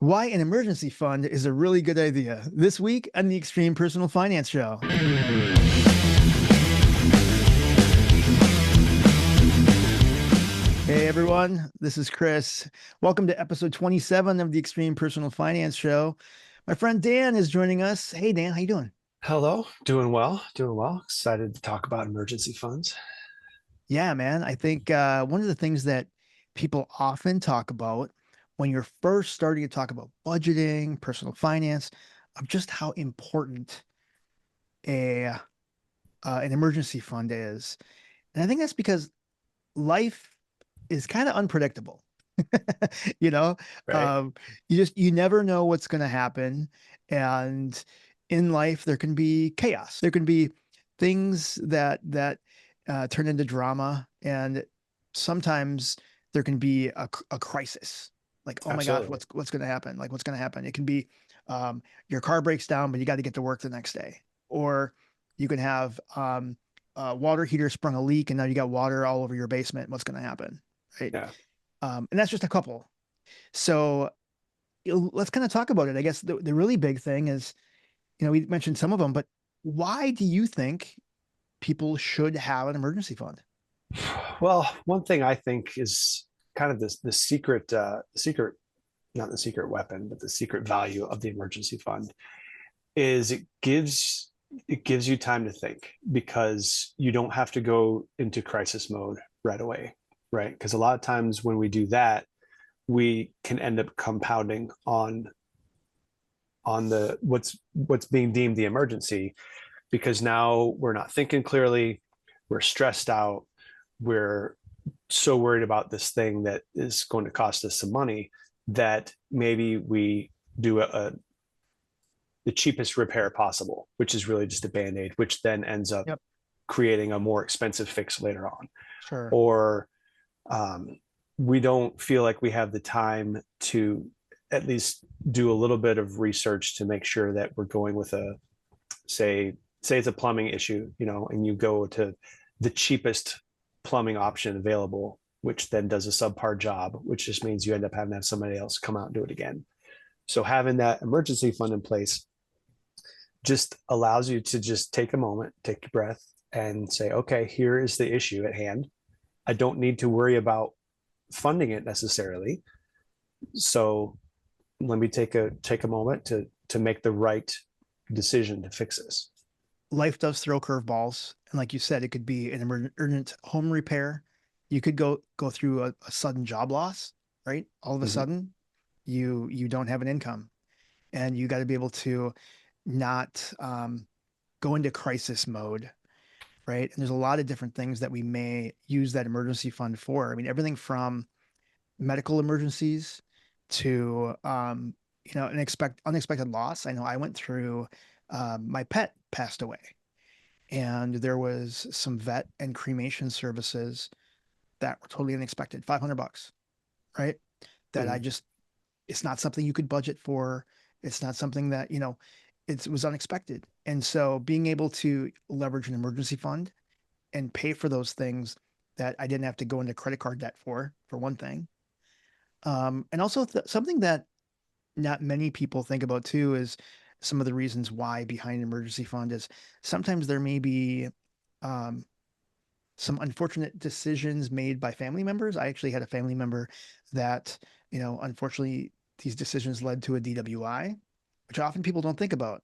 Why an emergency fund is a really good idea. This week on the Extreme Personal Finance Show. Hey everyone, this is Chris. Welcome to episode 27 of the Extreme Personal Finance Show. My friend Dan is joining us. Hey Dan, how you doing? Hello, doing well, doing well. Excited to talk about emergency funds. Yeah, man. I think one of the things that people often talk about when you're first starting to talk about budgeting, personal finance, of just how important a an emergency fund is. And I think that's because life is kind of unpredictable. You know, Right. um, you never know what's going to happen, and in life there can be chaos. There can be things that turn into drama, and sometimes there can be a crisis. Like, oh my gosh, Absolutely. what's going to happen? Like, what's going to happen? It can be your car breaks down, but you got to get to work the next day, or you can have water heater sprung a leak, and now you got water all over your basement. What's going to happen? Right. Yeah. And that's just a couple. So let's kind of talk about it. I guess the really big thing is, we mentioned some of them, but why do you think people should have an emergency fund? Well, one thing I think is kind of the secret, not the secret weapon, but the secret value of the emergency fund is it gives you time to think because you don't have to go into crisis mode right away, right? Because a lot of times when we do that, we can end up compounding on the what's being deemed the emergency because now we're not thinking clearly, we're stressed out, we're so worried about this thing that is going to cost us some money that maybe we do the cheapest repair possible, which is really just a band-aid, which then ends up Yep, creating a more expensive fix later on. sure. Or um, we don't feel like we have the time to at least do a little bit of research to make sure that we're going with a say it's a plumbing issue, and you go to the cheapest plumbing option available, which then does a subpar job, which just means you end up having to have somebody else come out and do it again. So having that emergency fund in place just allows you to just take a moment, take a breath, and say, okay, here is the issue at hand. I don't need to worry about funding it necessarily. So let me take a moment to make the right decision to fix this. Life does throw curveballs, and like you said, it could be an urgent home repair. You could go through a sudden job loss, right? All of a Mm-hmm. sudden, you don't have an income, and you got to be able to not go into crisis mode, right? And there's a lot of different things that we may use that emergency fund for. I mean, everything from medical emergencies to unexpected loss. I know I went through my pet passed away, and there was some vet and cremation services that were totally unexpected. $500, right? That I Mm-hmm. just it's not something you could budget for. It's not something that, it was unexpected. And so being able to leverage an emergency fund and pay for those things that I didn't have to go into credit card debt for one thing. And also something that not many people think about too is some of the reasons why behind an emergency fund is sometimes there may be um, some unfortunate decisions made by family members. I actually had a family member that, unfortunately, these decisions led to a DWI, which often people don't think about.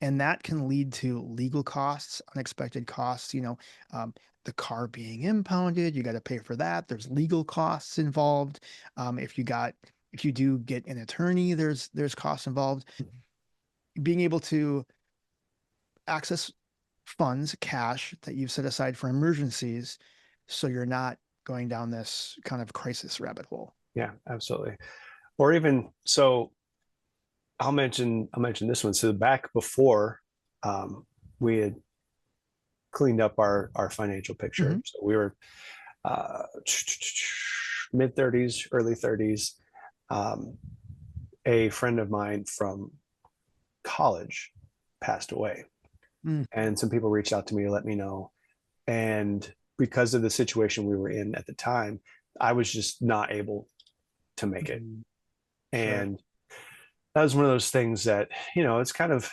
And that can lead to legal costs, unexpected costs, the car being impounded, you got to pay for that. There's legal costs involved. If you do get an attorney, there's costs involved. Being able to access funds, cash that you've set aside for emergencies, so you're not going down this kind of crisis rabbit hole. Yeah, absolutely. Or even so, I'll mention this one. So back before we had cleaned up our financial picture, Hmm. so we were uh, mid 30s, early 30s. Um, a friend of mine from college passed away, Mm, and some people reached out to me to let me know. And because of the situation we were in at the time, I was just not able to make it. mm, sure. And that was one of those things that, it's kind of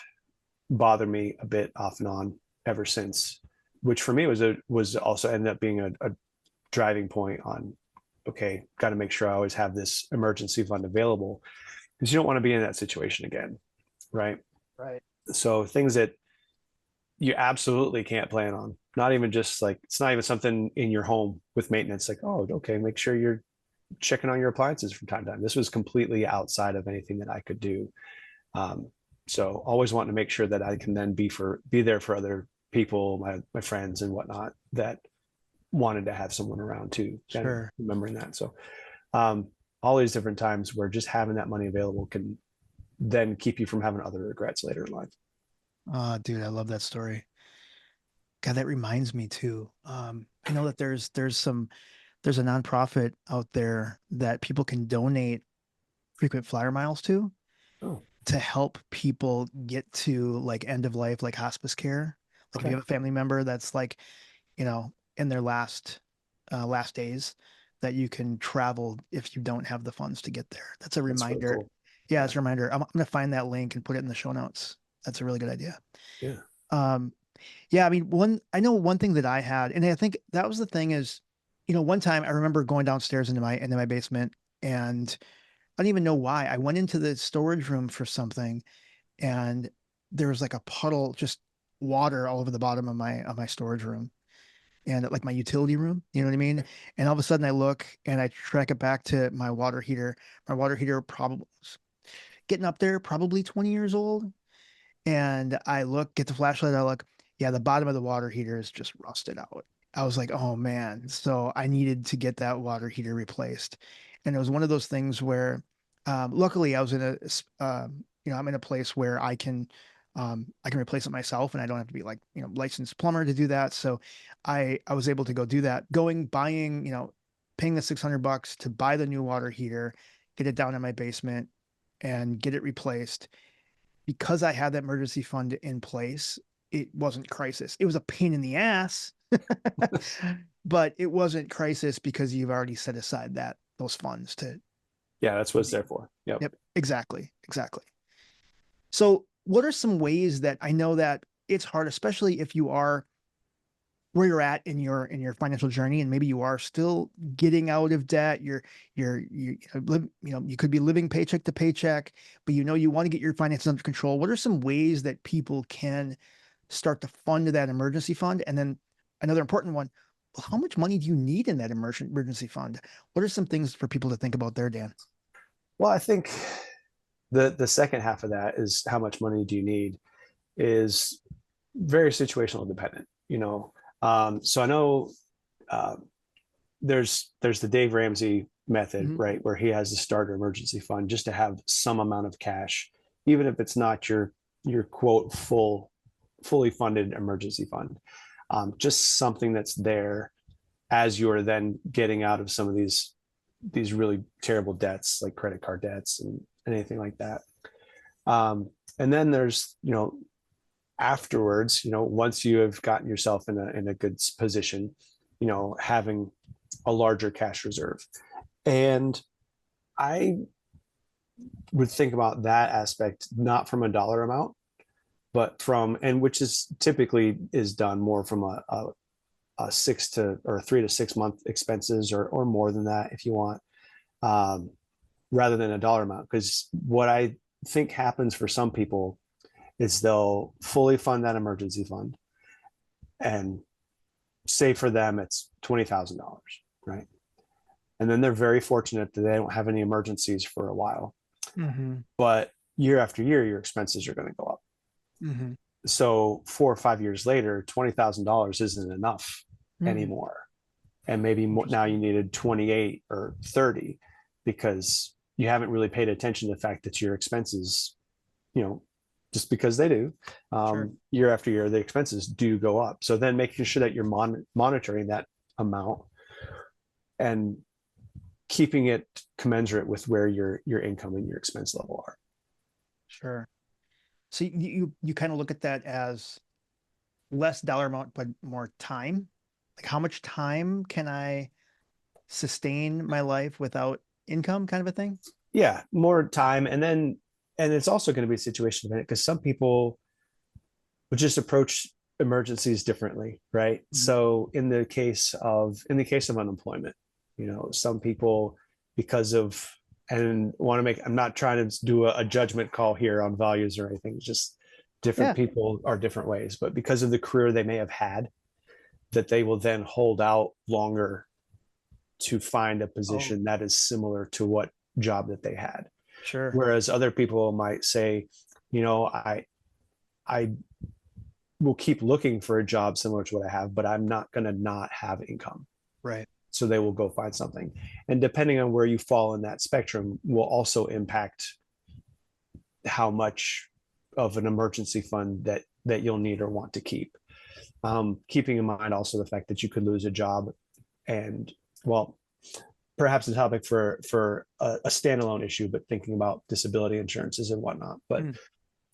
bothered me a bit off and on ever since, which for me was also ended up being a driving point on, okay, got to make sure I always have this emergency fund available because you don't want to be in that situation again, right? Right. So things that you absolutely can't plan on, not even just like, it's not even something in your home with maintenance, like, oh, okay, make sure you're checking on your appliances from time to time. This was completely outside of anything that I could do. Um, so always wanting to make sure that I can then be there for other people, my friends and whatnot that wanted to have someone around too, kind of Sure. remembering that. So um, all these different times where just having that money available can then keep you from having other regrets later in life. Dude, I love that story. God, that reminds me too. I know that there's a nonprofit out there that people can donate frequent flyer miles Oh, to help people get to like end of life, like hospice care. Like if you okay. have a family member that's like, in their last days, that you can travel if you don't have the funds to get there. That's a That's really reminder. cool. Yeah, Yeah. it's a reminder. I'm gonna find that link and put it in the show notes. That's a really good idea. Yeah. Um, yeah, I mean, I know one thing that I had, and I think that was the thing is, one time I remember going downstairs into my basement, and I don't even know why. I went into the storage room for something, and there was like a puddle, just water all over the bottom of my storage room, and like my utility room, you know what I mean? And all of a sudden I look and I track it back to my water heater. My water heater probably getting up there, probably 20 years old. And I look, get the flashlight, I look, yeah, the bottom of the water heater is just rusted out. I was like, oh man. So I needed to get that water heater replaced. And it was one of those things where, luckily I was I'm in a place where I can replace it myself and I don't have to be like, licensed plumber to do that. So I was able to go do that, buying, paying the $600 to buy the new water heater, get it down in my basement and get it replaced because I had that emergency fund in place. It wasn't crisis. It was a pain in the ass, but it wasn't crisis because you've already set aside those funds to. Yeah. That's what it's there for. Yep. Yep, exactly, exactly. So, what are some ways that I know that it's hard, especially if you are where you're at in your financial journey, and maybe you are still getting out of debt. You could be living paycheck to paycheck, but you want to get your finances under control. What are some ways that people can start to fund that emergency fund? And then another important one, well, how much money do you need in that emergency fund? What are some things for people to think about there, Dan? Well, I think the second half of that is how much money do you need is very situational dependent, so I know uh, there's the Dave Ramsey method, Mhm. right, where he has a starter emergency fund just to have some amount of cash, even if it's not your quote fully funded emergency fund, just something that's there as you're then getting out of some of these really terrible debts like credit card debts and anything like that. And then there's afterwards, once you have gotten yourself in a good position, having a larger cash reserve. And I would think about that aspect not from a dollar amount, but and which is typically is done more from a 3 to 6 month expenses or more than that if you want, um, rather than a dollar amount. Because what I think happens for some people is they'll fully fund that emergency fund and say for them it's $20,000, right? And then they're very fortunate that they don't have any emergencies for a while. Mm-hmm. But year after year, your expenses are going to go up. Mm-hmm. So 4 or 5 years later, $20,000 isn't enough Mm, anymore. And maybe more, now you interesting. needed 28 or 30 because you haven't really paid attention to the fact that your expenses, you know, just because they do, Sure. year after year, the expenses do go up. So then making sure that you're monitoring that amount and keeping it commensurate with where your income and your expense level are. Sure. So you kind of look at that as less dollar amount, but more time. Like how much time can I sustain my life without income kind of a thing? Yeah, more time, and then and it's also going to be situation dependent because some people would just approach emergencies differently, right? Mhm. So in the case of unemployment, some people, because of, and want to make, I'm not trying to do a judgment call here on values or anything, it's just different Yeah. people are different ways, but because of the career they may have had, that they will then hold out longer to find a Oh, position that is similar to what job that they had. sure. Whereas other people might say, I will keep looking for a job similar to what I have, but I'm not going to not have income. Right. So they will go find something. And depending on where you fall in that spectrum will also impact how much of an emergency fund that you'll need or want to keep. Keeping in mind also the fact that you could lose a job, and well, perhaps a topic for a standalone issue, but thinking about disability insurances and whatnot. But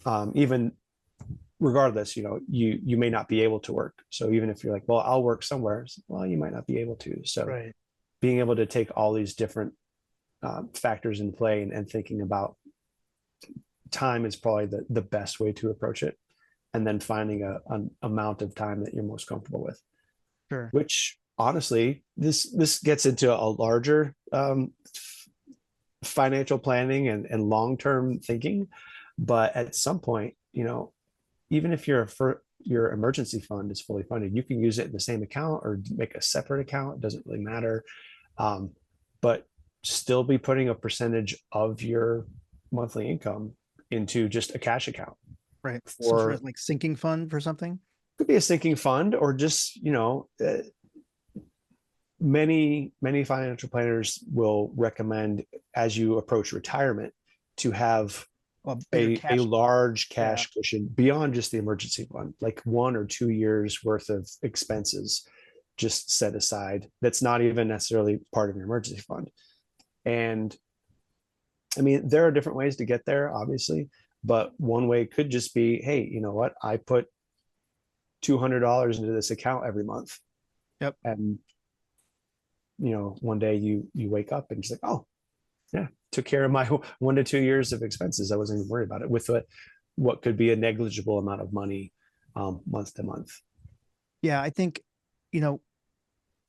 Mm, even regardless, you may not be able to work. So even if you're like, well, I'll work somewhere, well, you might not be able to. So right. being able to take all these different factors in play, and thinking about time is probably the best way to approach it, and then finding an amount of time that you're most comfortable with, Sure. which honestly, this gets into a larger financial planning and long-term thinking. But at some point, even if your emergency fund is fully funded, you can use it in the same account or make a separate account. It doesn't really matter. Um, but still be putting a percentage of your monthly income into just a cash account. Right. Some sort of For like sinking fund for something. could be a sinking fund, or just many financial planners will recommend, as you approach retirement, to have A bigger a cash. large Yeah. cash cushion beyond just the emergency fund, like 1 or 2 years worth of expenses just set aside. That's not even necessarily part of your emergency fund. And I mean, there are different ways to get there, obviously, but one way could just be, hey, you know what? I put $200 into this account every month, Yep. and one day you wake up and it's like, oh yeah, took care of my 1 to 2 years of expenses. I wasn't even worried about it with what could be a negligible amount of money, month to month. Yeah. I think, you know,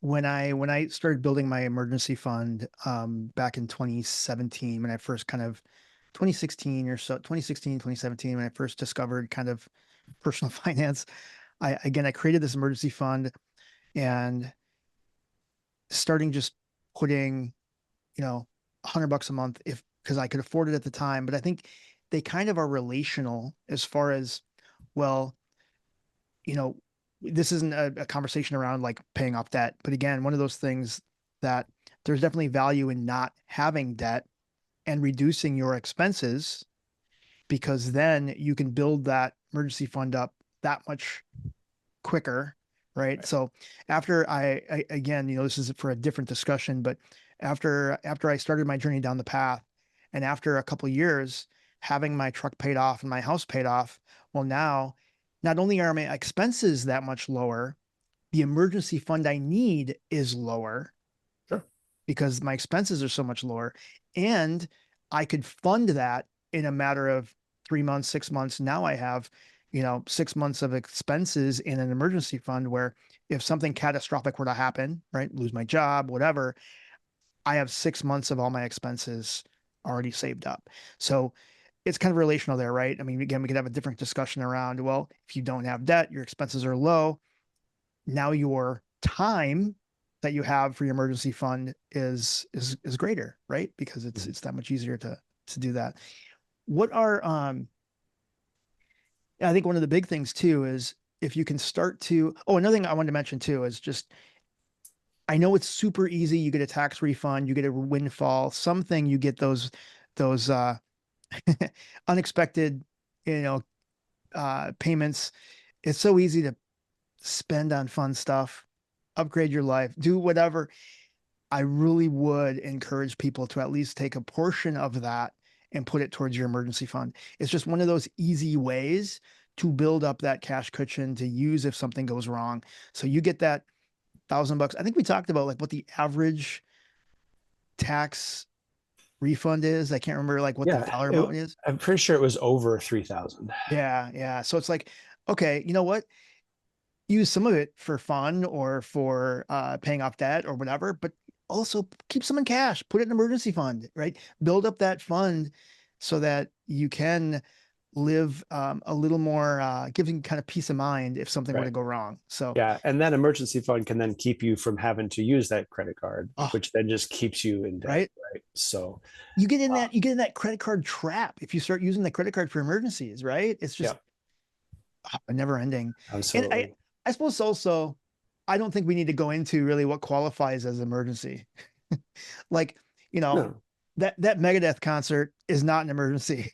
when I started building my emergency fund back in 2017, when I first kind of 2016 or so, 2016, 2017, when I first discovered kind of personal finance, I created this emergency fund and starting just putting, $100 a month if because I could afford it at the time. But I think they kind of are relational as far as, well, you know, this isn't a conversation around like paying off debt. But again, one of those things that there's definitely value in not having debt and reducing your expenses, because then you can build that emergency fund up that much quicker, right? Right. So after I again, this is for a different discussion, but after I started my journey down the path, and after a couple of years having my truck paid off and my house paid off, well, now not only are my expenses that much lower, the emergency fund I need is lower Sure. because my expenses are so much lower. And I could fund that in a matter of 3 months, 6 months. Now I have, 6 months of expenses in an emergency fund where if something catastrophic were to happen, right, lose my job, whatever, I have 6 months of all my expenses already saved up. So it's kind of relational there, right? I mean, again, we could have a different discussion around, well, if you don't have debt, your expenses are low. Now your time that you have for your emergency fund is greater, right? Because it's that much easier to do that. What are I think one of the big things too is if you can start to, oh, another thing I wanted to mention too is just, I know it's super easy. You get a tax refund, you get a windfall, something, you get those unexpected, you know, payments. It's so easy to spend on fun stuff, upgrade your life, do whatever. I really would encourage people to at least take a portion of that and put it towards your emergency fund. It's just one of those easy ways to build up that cash cushion to use if something goes wrong. So you get that $1,000. I think we talked about like what the average tax refund is. I can't remember like what the Yeah, dollar amount is. I'm pretty sure it was over 3,000. Yeah, yeah. So it's like, okay, you know what? Use some of it for fun or for paying off debt or whatever, but also keep some in cash, put it in an emergency fund, right? Build up that fund so that you can live a little more, giving kind of peace of mind if something were to Right. go wrong. So, Yeah, and that emergency fund can then keep you from having to use that credit card, oh, which then just keeps you in debt, right. right? So, You get in that credit card trap if you start using the credit card for emergencies, right? It's yeah, just never ending. And absolutely. I suppose also, I don't think we need to go into really what qualifies as emergency. Like, you know, No, that Megadeth concert is not an emergency,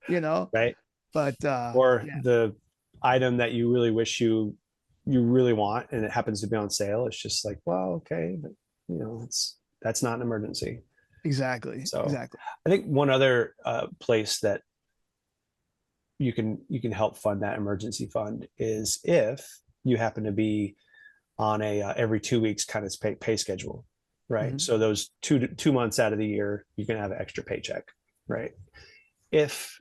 you know, right? but Or yeah, the item that you really wish you really want and it happens to be on sale. It's just like, well, okay, but it's that's not an emergency. exactly, So exactly. I think one other place that you can help fund that emergency fund is if you happen to be on a every 2 weeks kind of pay schedule, right? Mhm. So those 2 months out of the year, you can have an extra paycheck, right? If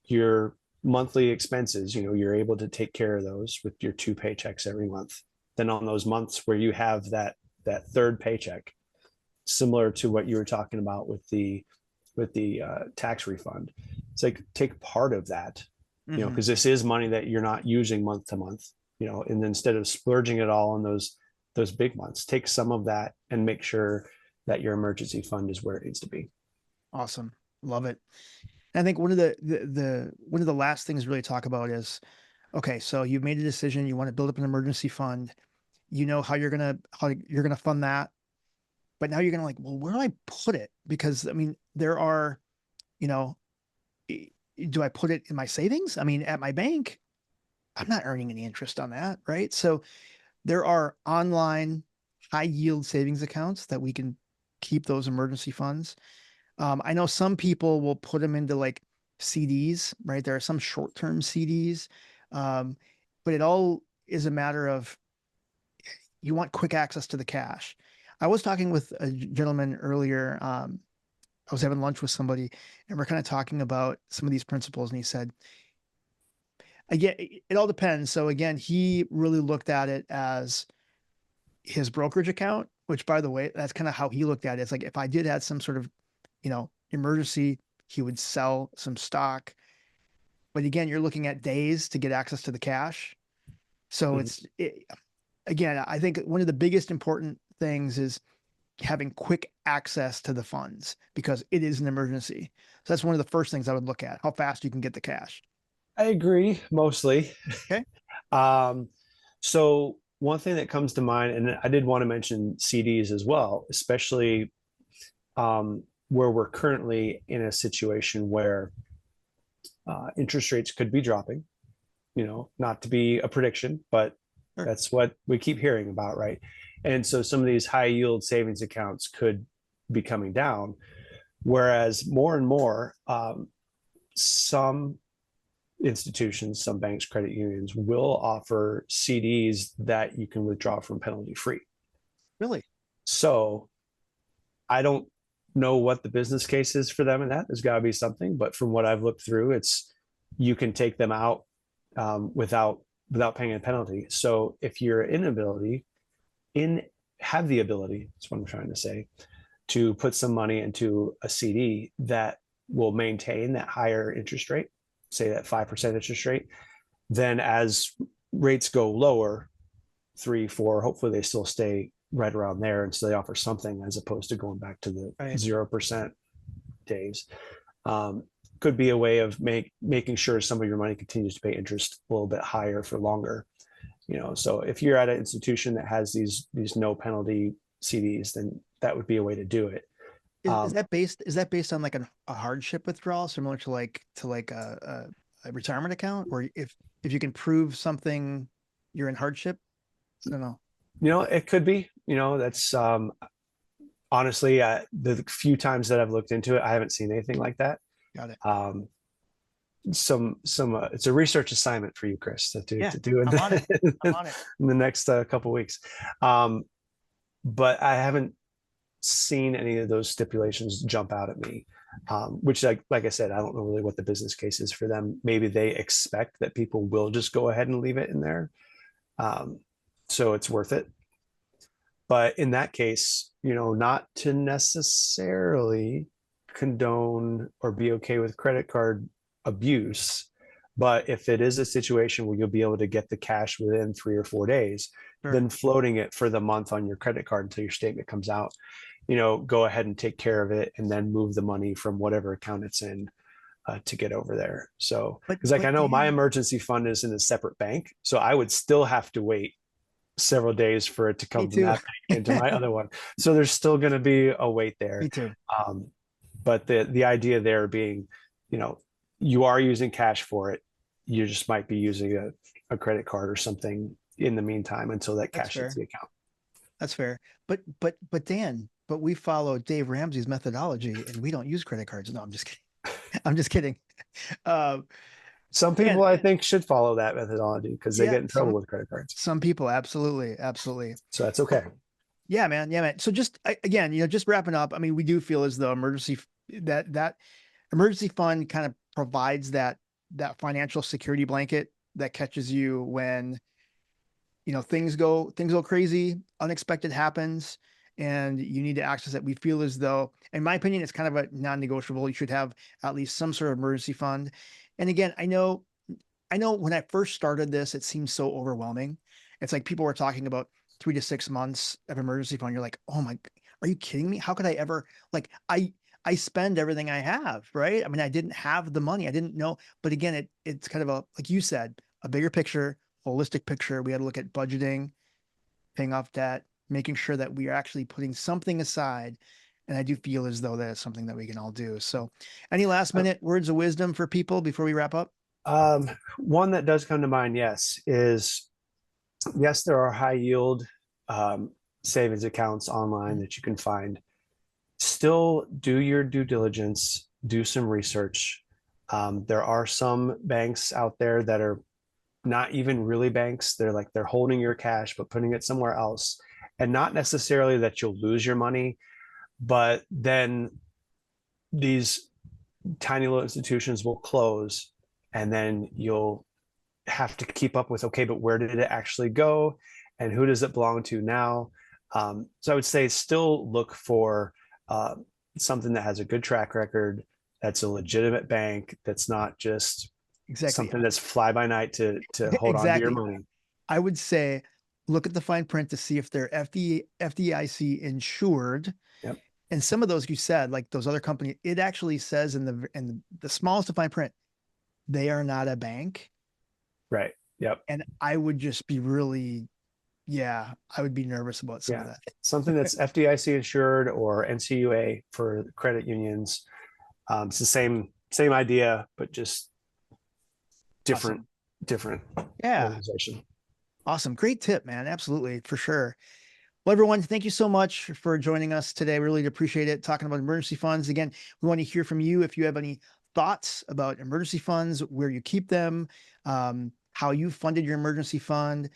your monthly expenses, you're able to take care of those with your two paychecks every month. Then on those months where you have that third paycheck, similar to what you were talking about with the tax refund, it's like take part of that, Mhm. because this is money that you're not using month to month, and instead of splurging it all on those big months, take some of that and make sure that your emergency fund is where it needs to be. Awesome. Love it. And I think one of one of the last things to really talk about is, okay, so you've made a decision, you want to build up an emergency fund, you know how you're gonna fund that, but now you're gonna like, well, where do I put it? Because I mean, there are, you know, do I put it in my savings? I mean, at my bank, I'm not earning any interest on that, right? So there are online high yield savings accounts that we can keep those emergency funds. I know some people will put them into like CDs, right? There are some short term CDs, um, but it all is a matter of you want quick access to the cash. I was talking with a gentleman earlier. I was having lunch with somebody, and we're kind of talking about some of these principles, and he said, again, it all depends. So again, he really looked at it as his brokerage account, which by the way, that's kind of how he looked at it. It's like if I did have some sort of, emergency, he would sell some stock. But again, you're looking at days to get access to the cash. So Mhm. again, I think one of the biggest important things is having quick access to the funds because it is an emergency. So that's one of the first things I would look at, how fast you can get the cash. I agree mostly. Okay. Um, so one thing that comes to mind, and I did want to mention CDs as well, especially where we're currently in a situation where interest rates could be dropping. Not to be a prediction, but Sure. that's what we keep hearing about, right? And so some of these high yield savings accounts could be coming down, whereas more and more, some institutions, some banks, credit unions will offer CDs that you can withdraw from penalty free. Really? So I don't know what the business case is for them, and that there's got to be something. But from what I've looked through, it's you can take them out without paying a penalty. So if you're inability in have the ability, that's what I'm trying to say, to put some money into a CD that will maintain that higher interest rate, say that 5% interest rate, then as rates go lower, three, four, hopefully they still stay right around there. And so they offer something as opposed to going back to the Right. 0% days. Um, could be a way of making sure some of your money continues to pay interest a little bit higher for longer. So if you're at an institution that has these no penalty CDs, then that would be a way to do it. Is Um, that based on like a hardship withdrawal, similar to like a retirement account, or if you can prove something you're in hardship? I don't know. it could be. That's honestly the few times that I've looked into it, I haven't seen anything like that. Got it. Um, some it's a research assignment for you, Chris, Yeah, to do in I'm on it. I'm the, on it. in the next couple weeks. But I haven't. seen any of those stipulations jump out at me. Which, like I said, I don't know really what the business case is for them. Maybe they expect that people will just go ahead and leave it in there, um, so it's worth it. But in that case, not to necessarily condone or be okay with credit card abuse, but if it is a situation where you'll be able to get the cash within 3 or 4 days, Sure. then floating it for the month on your credit card until your statement comes out, go ahead and take care of it and then move the money from whatever account it's in, to get over there. So, But because like I but know my Dan, emergency fund is in a separate bank, so I would still have to wait several days for it to me come from too. that bank into my other one. So there's still going to be a wait Me there. too. Um, but the idea there being, you know, you are using cash for it. You just might be using a credit card or something in the meantime until that That's cash hits fair. the account. That's fair. But Dan, but we follow Dave Ramsey's methodology and we don't use credit cards. No, I'm just kidding. I'm just kidding. Uh, Some Dan, people I think should follow that methodology because they yeah, get in trouble with credit cards. some people absolutely, absolutely. So that's okay. Yeah, man. Yeah, man. So just again, just wrapping up. I mean, we do feel as though that emergency fund kind of provides that financial security blanket that catches you when things go crazy, unexpected happens, and you need to access it. We feel as though, in my opinion, it's kind of a non-negotiable. You should have at least some sort of emergency fund. And again, I know when I first started this, it seemed so overwhelming. It's like people were talking about 3 to 6 months of emergency fund. You're like, oh my, are you kidding me? How could I ever like I spend everything I have, right? I mean, I didn't have the money. I didn't know. But again, it's kind of a, like you said, a bigger picture, holistic picture. We had to look at budgeting, paying off debt, making sure that we are actually putting something aside. And I do feel as though that is something that we can all do. So, any last minute words of wisdom for people before we wrap up? One that does come to mind, yes, is yes, there are high yield savings accounts online that you can find. Still do your due diligence, do some research. There are some banks out there that are not even really banks. They're holding your cash, but putting it somewhere else. And not necessarily that you'll lose your money, but then these tiny little institutions will close and then you'll have to keep up with, okay, but where did it actually go and who does it belong to now? So I would say still look for uh, something that has a good track record, that's a legitimate bank, that's not just Exactly. something that's fly by night to hold on to your Exactly. money. I would say look at the fine print to see if they're FDIC insured. Yep. And some of those you said, like those other companies, it actually says in the smallest of fine print, they are not a bank. Right. Yep. And I would just be really, yeah, I would be nervous about some of Yeah. that. Something that's FDIC insured or NCUA for credit unions. It's the same idea, but just different Awesome. different Yeah. organization. Awesome. Great tip, man. Absolutely. For sure. Well, everyone, thank you so much for joining us today. Really appreciate it. Talking about emergency funds. Again, we want to hear from you if you have any thoughts about emergency funds, where you keep them, how you funded your emergency fund,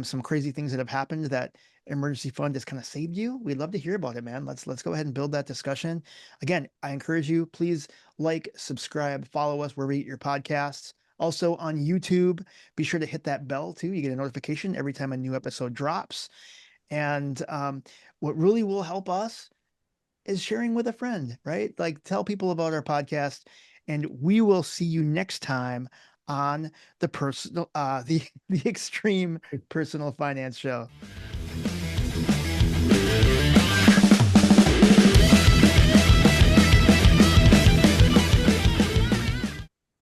some crazy things that have happened that emergency fund has kind of saved you. We'd love to hear about it, man. Let's go ahead and build that discussion. Again, I encourage you, please like, subscribe, follow us wherever you get your podcasts. Also on YouTube, be sure to hit that bell too. You get a notification every time a new episode drops. And what really will help us is sharing with a friend, right? Like tell people about our podcast, and we will see you next time on the Extreme Personal Finance Show.